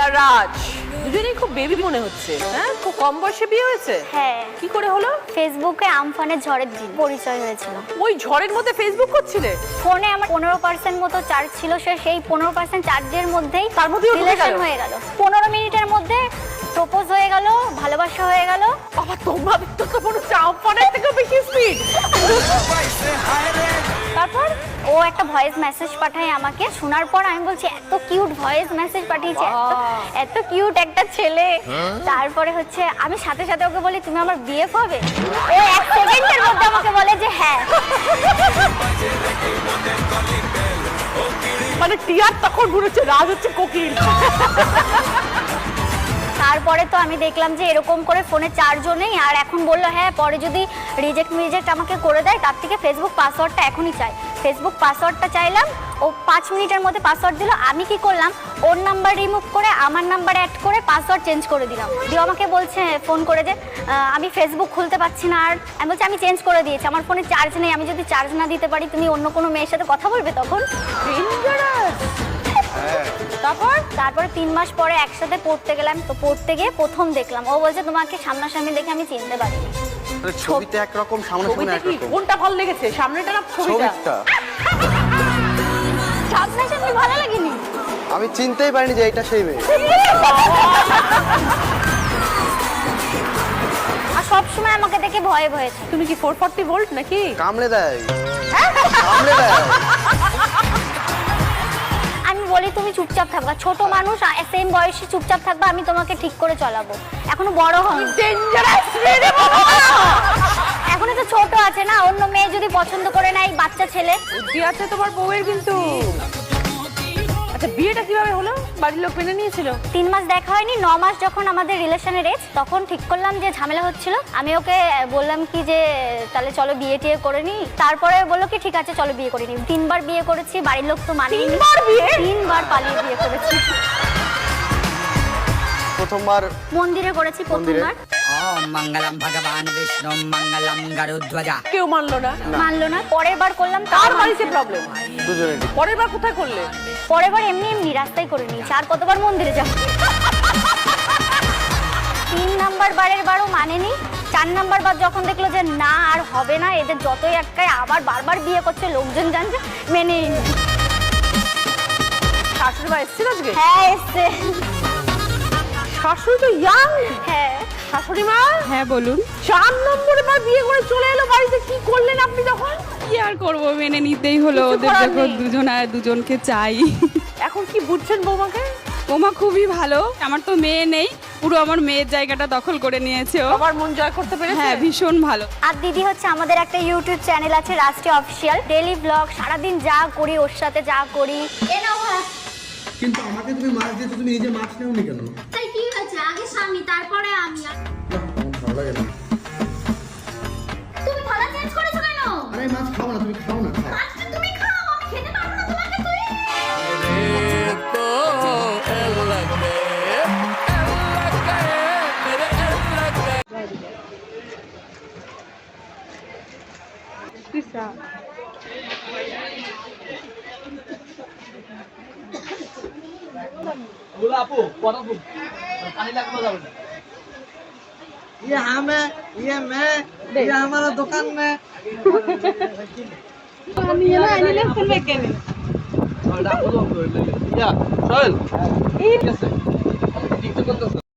আর রাজ দুজনেই খুব বেবি মনে হচ্ছে। হ্যাঁ, খুব কম বয়সে বিয়ে হয়েছে। হ্যাঁ। কি করে হলো? ফেসবুকে আমফানের ঝড়ের দিন পরিচয় হয়েছিল। ওই ঝড়ের মধ্যে ফেসবুক করছিলে? ফোনে আমার 15% মতো চার্জ ছিল, সেই 15% চার্জের মধ্যেই তার মধ্যেই রিলেশন হয়ে গেল। 15 মিনিটের মধ্যে প্রপোজ হয়ে গেল, ভালোবাসা হয়ে গেল। বাবা, তোমার তো মনে হচ্ছে আমফানের থেকে বেশি স্পিড। তারপর ও একটা ভয়েস মেসেজ পাঠায় আমাকে। শোনার পর আমি বলছি এত কিউট ভয়েস মেসেজ পাঠিয়েছে, এত কিউট একটা ছেলে। তারপরে হচ্ছে আমি সাথে সাথে ওকে বলি তুমি আমার বিএফ হবে। ও 1 সেকেন্ডের মধ্যে আমাকে বলে যে হ্যাঁ। মানে টিয়ার তখন ঘুরেছে, রাজ হচ্ছে কোকিল। তারপরে তো আমি দেখলাম যে এরকম করে ফোনে চার্জও নেই। আর এখন বললো হ্যাঁ পরে যদি রিজেক্ট আমাকে করে দেয়, তার থেকে ফেসবুক পাসওয়ার্ডটা এখনই চাই। ফেসবুক পাসওয়ার্ডটা চাইলাম, ও 5 মিনিটের মধ্যে পাসওয়ার্ড দিল। আমি কি করলাম, ওর নাম্বার রিমুভ করে আমার নাম্বার অ্যাড করে পাসওয়ার্ড চেঞ্জ করে দিলাম। দিয়ে আমাকে বলছে ফোন করে যে আমি ফেসবুক খুলতে পারছি না। আর আমি বলছি আমি চেঞ্জ করে দিয়েছি, আমার ফোনে চার্জ নেই, আমি যদি চার্জ না দিতে পারি তুমি অন্য কোনো মেয়ের সাথে কথা বলবে তখন। তারপরে 3 মাস পরে একসাথে পড়তে গেলাম। তো পড়তে গিয়ে প্রথম দেখলাম, ও বলছে তোমাকে সামনাসামনি দেখে আমি চিনতে পারিনি। ছবিতে একরকম, সামনাসামনি একরকম। কোনটা ভালো লেগেছে, সামনেটা না ছবিটা? সামনাসামনি ভালো লাগেনি, আমি চিনতেই পারিনি যে এটা সেই মেয়ে। আর সবসময় আমাকে দেখে ভয়ে ভয়ে। তুমি কি 440 ভোল্ট নাকি? কামড়ে দেয়, কামড়ে দেয়। আমি বলি তুমি চুপচাপ থাকবা, ছোট মানুষ সেম বয়সে চুপচাপ থাকবা, আমি তোমাকে ঠিক করে চালাবো। এখনো বড় হন, এখনো তো ছোট আছে না, অন্য মেয়ে যদি পছন্দ করে নেয়, বাচ্চা ছেলে। বুদ্ধি আছে তোমার বউয়ের কিন্তু। আচ্ছা, বিয়েটা কিভাবে হলো? বাড়ির লোক মেনে নিয়েছিল? 3 মাস দেখা হয়নি, 9 মাস যখন আমাদের রিলেশনের এজ, তখন ঠিক করলাম যে ঝামেলা হচ্ছিল। আমি ওকে বললাম কি যে তাহলে চলো বিয়ে টিয়ে করে নি। তারপরে বললো কি ঠিক আছে চলো বিয়ে করে নি। 3 বার বিয়ে করেছি, বাড়ির লোক তো মানেনি। 3 বার পালিয়ে বিয়ে করেছি। প্রথমবার মন্দিরে করেছি, প্রথমবার। ওম মঙ্গলম ভগবান বিষ্ণু মঙ্গলম গরুধ্বজা। কেউ মানলো না? মানলো না। পরের বার করলাম, তার বাড়িতে প্রবলেম। দুজনেরই। পরের বার কোথায় করলে? পরের বার এমনি এমনি রাস্তায় করে নিয়েছি। আর কতবার মন্দিরে যাব? 3 নাম্বার বারের বারও মানেনি। 4 নাম্বার বার যখন দেখলো যে না আর হবে না, এদের যতই আটকায় আবার বারবার বিয়ে করছে, লোকজন জানছে, মেনেই নি। শাশুড়ি মা এসেছিল আজকে? হ্যাঁ এসছে। শাশুড়ি তো ইয়াং। হ্যাঁ। শাশুড়ি মা? হ্যাঁ বলুন। 4 নম্বরে বার বিয়ে করে চলে এলো বাড়িতে, কি করলেন আপনি তখন? কি আর করবো, মেনে নিতেই হলো। কিছু ওদের করার যখন নেই। দুজনকে চাই। এখন কি বুঝছেন বৌমাকে? ওমা খুবই ভালো। আমার তো মেয়ে নেই, পুরো আমার মেয়ের জায়গাটা দখল করে নিয়েছে ও। বাবার মন জয় করতে পেরেছে? হ্যাঁ, ভীষণ ভালো। আর দিদি হচ্ছে আমাদের একটা ইউটিউব চ্যানেল আছে রাষ্ট্রীয় অফিসিয়াল, ডেইলি ব্লগ, সারাদিন যা করি ওর সাথে যা করি। কিন্তু আমাকে তুমি মাছ দিয়েছো, তুমি নিজে মাছ নেওনি কেন? তাই কি হয়েছে, আগে স্বামী তারপরে আমি। ভালো লাগে না। তুমি থালা চেঞ্জ করেছো কেন? আরে মাছ খাও না, তুমি খাও না, খাও। আজকে তুমি খাও, আমি খেতে পারবো না তোমাকে। তুই ये हमारा दुकान में